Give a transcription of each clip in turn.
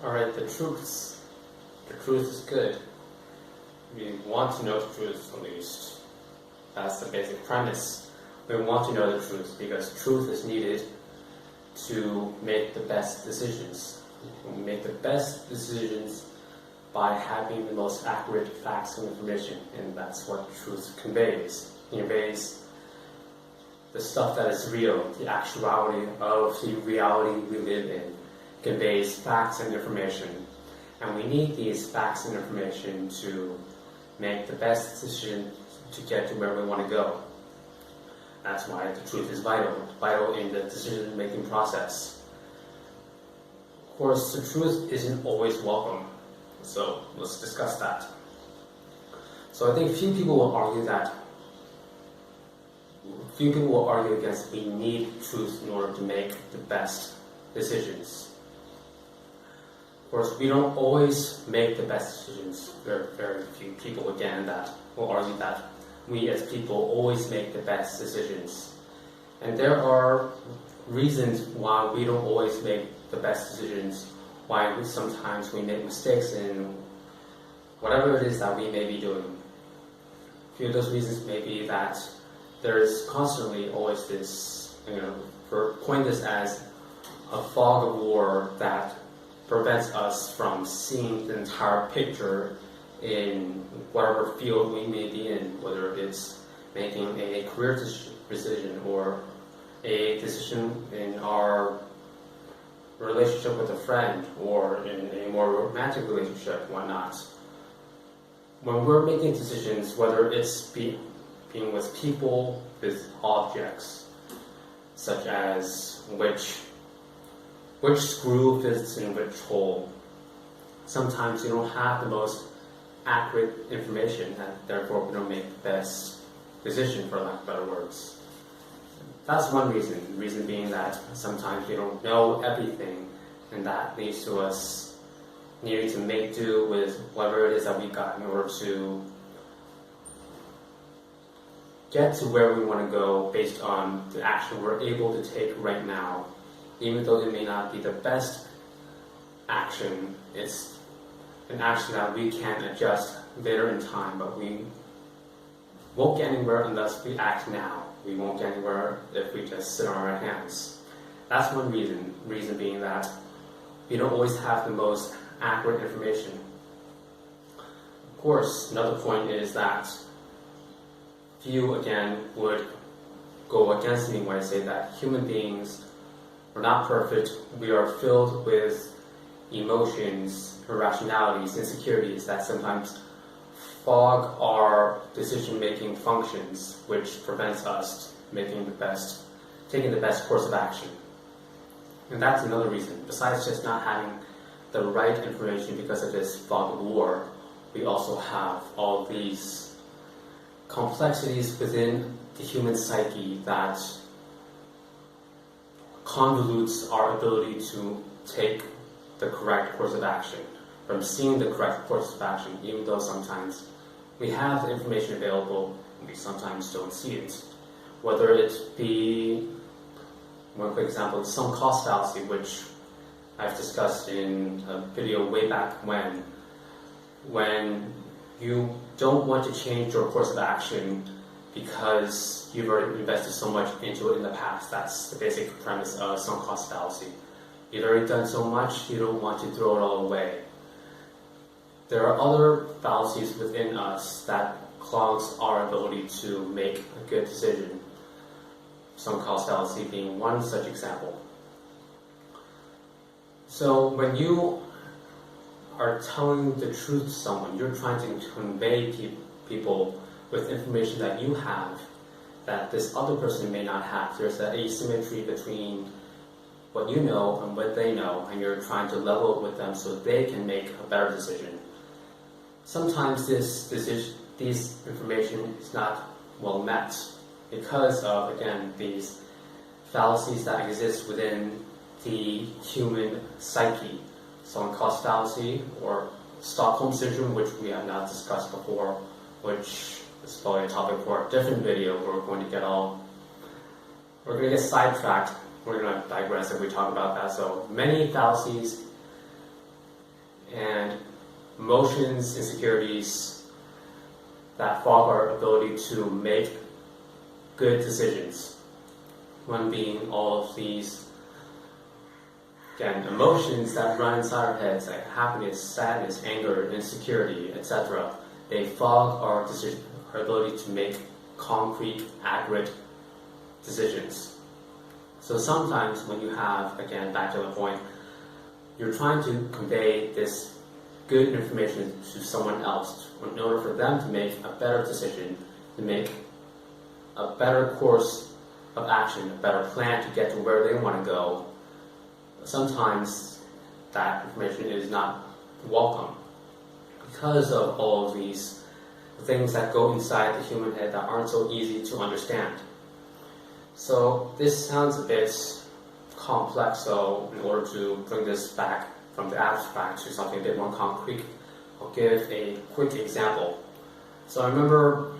Alright, the truth. The truth is good. We want to know the truth, at least. That's the basic premise. We want to know the truth because truth is needed to make the best decisions. We make the best decisions by having the most accurate facts and information, and that's what truth conveys. It conveys the stuff that is real, the actuality of the reality we live in. It conveys facts and information, and we need these facts and information to make the best decision to get to where we want to go. That's why the truth is vital in the decision-making process. Of course, the truth isn't always welcome, so let's discuss that. So I think few people will argue against we need truth in order to make the best decisions. Of course, we don't always make the best decisions. There are very few people, again, that will argue that we as people always make the best decisions. And there are reasons why we don't always make the best decisions, why sometimes we make mistakes in whatever it is that we may be doing. A few of those reasons may be that there's constantly always this, point this as a fog of war that prevents us from seeing the entire picture in whatever field we may be in, whether it's making a career decision or a decision in our relationship with a friend or in a more romantic relationship, whatnot. When we're making decisions, whether it's being with people, with objects, such as which screw fits in which hole. Sometimes we don't have the most accurate information, and therefore we don't make the best decision, for lack of better words. That's one reason. The reason being that sometimes we don't know everything, and that leads to us needing to make do with whatever it is that we got in order to get to where we want to go based on the action we're able to take right now. Even though it may not be the best action, it's an action that we can adjust later in time, but we won't get anywhere unless we act now. We won't get anywhere if we just sit on our hands. That's one reason. Reason being that we don't always have the most accurate information. Of course, another point is that few, again, would go against me when I say that human beings are not perfect. We are filled with emotions, irrationalities, insecurities that sometimes fog our decision-making functions, which prevents us taking the best course of action. And that's another reason. Besides just not having the right information because of this fog of war, we also have all these complexities within the human psyche that convolutes our ability to take the correct course of action, from seeing the correct course of action, even though sometimes we have the information available and we sometimes don't see it. Whether it be, one quick example, the sunk cost fallacy, which I've discussed in a video way back when you don't want to change your course of action because you've already invested so much into it in the past. That's the basic premise of sunk cost fallacy. You've already done so much, you don't want to throw it all away. There are other fallacies within us that clogs our ability to make a good decision. Sunk cost fallacy being one such example. So when you are telling the truth to someone, you're trying to convey people with information that you have that this other person may not have. There's an asymmetry between what you know and what they know, and you're trying to level it with them so they can make a better decision. Sometimes this information is not well met because of, again, these fallacies that exist within the human psyche. Sunk cost fallacy or Stockholm syndrome, which we have not discussed before, which is probably a topic for a different video. We're going to get sidetracked. We're going to digress if we talk about that. So many fallacies and emotions, insecurities that fog our ability to make good decisions. One being all of these, again, emotions that run inside our heads, like happiness, sadness, anger, insecurity, etc. They fog our ability to make concrete, accurate decisions. So sometimes when you have, again, back to the point, you're trying to convey this good information to someone else in order for them to make a better decision, to make a better course of action, a better plan to get to where they want to go. Sometimes that information is not welcome because of all of these things that go inside the human head that aren't so easy to understand. So this sounds a bit complex, so in order to bring this back from the abstract to something a bit more concrete, I'll give a quick example. So I remember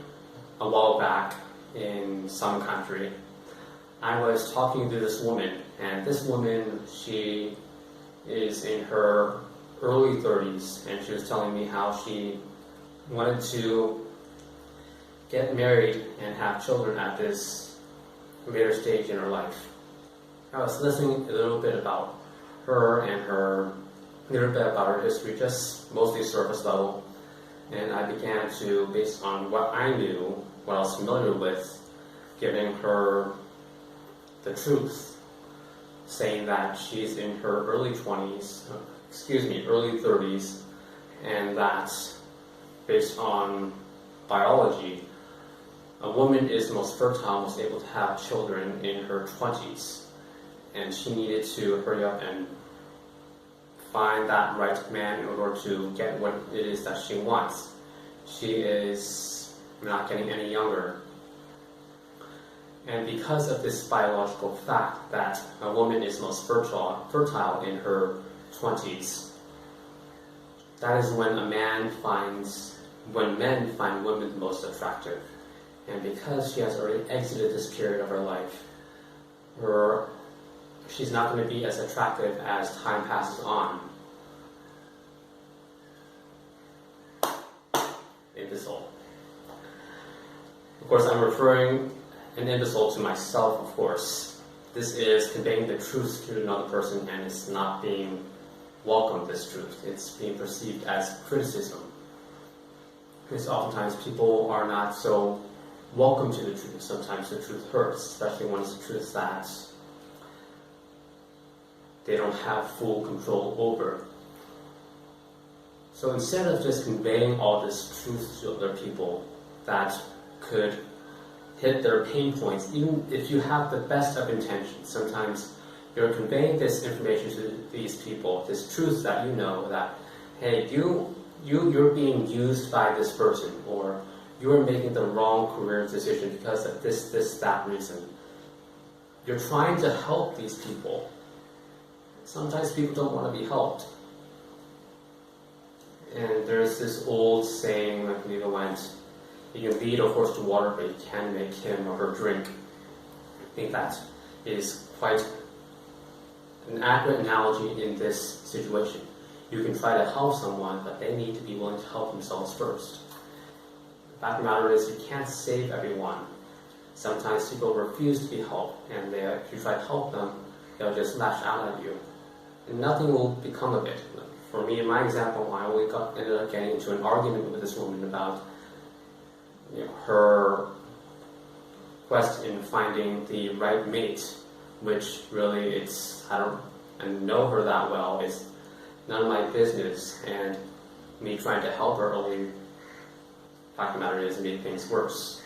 a while back in some country, I was talking to this woman, and this woman, she is in her early 30s, and she was telling me how she wanted to get married and have children at this later stage in her life. I was listening a little bit about her and a little bit about her history, just mostly surface level, and I began to, based on what I knew, what I was familiar with, giving her the truth, saying that she's in her early 30s, and that based on biology, a woman is most fertile, most able to have children in her 20s, and she needed to hurry up and find that right man in order to get what it is that she wants. She is not getting any younger. And because of this biological fact that a woman is most fertile in her 20s, that is when men find women most attractive. And because she has already exited this period of her life, she's not going to be as attractive as time passes on. Imbecile. Of course, I'm referring an imbecile to myself, of course. This is conveying the truth to another person, and it's not being welcomed, this truth. It's being perceived as criticism. Because oftentimes people are not so welcome to the truth. Sometimes the truth hurts, especially when it's a truth that they don't have full control over. So instead of just conveying all this truth to other people that could hit their pain points, even if you have the best of intentions, sometimes you're conveying this information to these people, this truth that you know that, hey, you're being used by this person, or you're making the wrong career decision because of that reason. You're trying to help these people. Sometimes people don't want to be helped. And there's this old saying, I believe it went, you can lead a horse to water, but you can't make him or her drink. I think that is quite an accurate analogy in this situation. You can try to help someone, but they need to be willing to help themselves first. The fact of the matter is, you can't save everyone. Sometimes people refuse to be helped, and if you try to help them, they'll just lash out at you. And nothing will become of it. For me, in my example, I ended up getting into an argument with this woman about her quest in finding the right mate, which really I don't know her that well. It's none of my business, and me trying to help her only, the fact of the matter is, made things worse.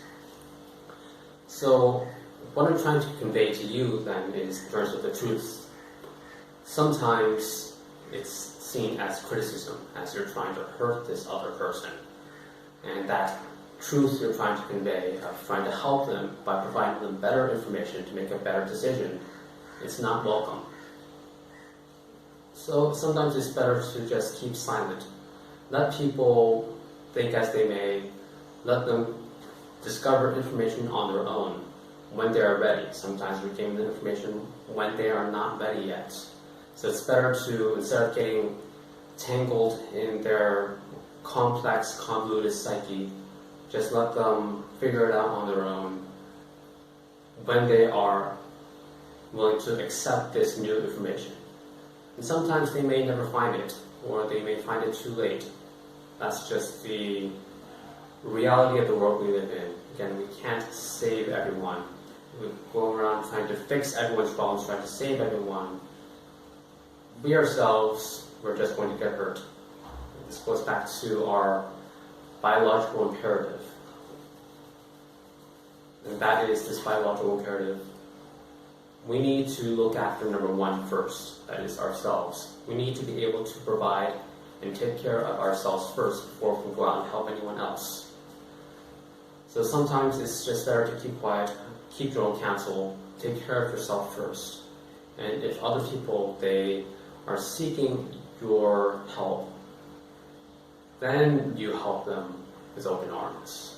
So what I'm trying to convey to you then is, in terms of the truth, sometimes it's seen as criticism, as you're trying to hurt this other person, and that truth you're trying to convey, of trying to help them by providing them better information to make a better decision, it's not welcome. So sometimes it's better to just keep silent. Let people think as they may. Let them discover information on their own when they are ready. Sometimes we give them information when they are not ready yet. So it's better to, instead of getting tangled in their complex, convoluted psyche. Just let them figure it out on their own when they are willing to accept this new information. And sometimes they may never find it, or they may find it too late. That's just the reality of the world we live in. Again, we can't save everyone. We go around trying to fix everyone's problems, trying to save everyone. We ourselves, we're just going to get hurt. This goes back to our biological imperative. And that is this biological imperative. We need to look after number one first, that is ourselves. We need to be able to provide and take care of ourselves first before we can go out and help anyone else. So sometimes it's just better to keep quiet, keep your own counsel, take care of yourself first. And if other people, they are seeking your help, then you help them with open arms.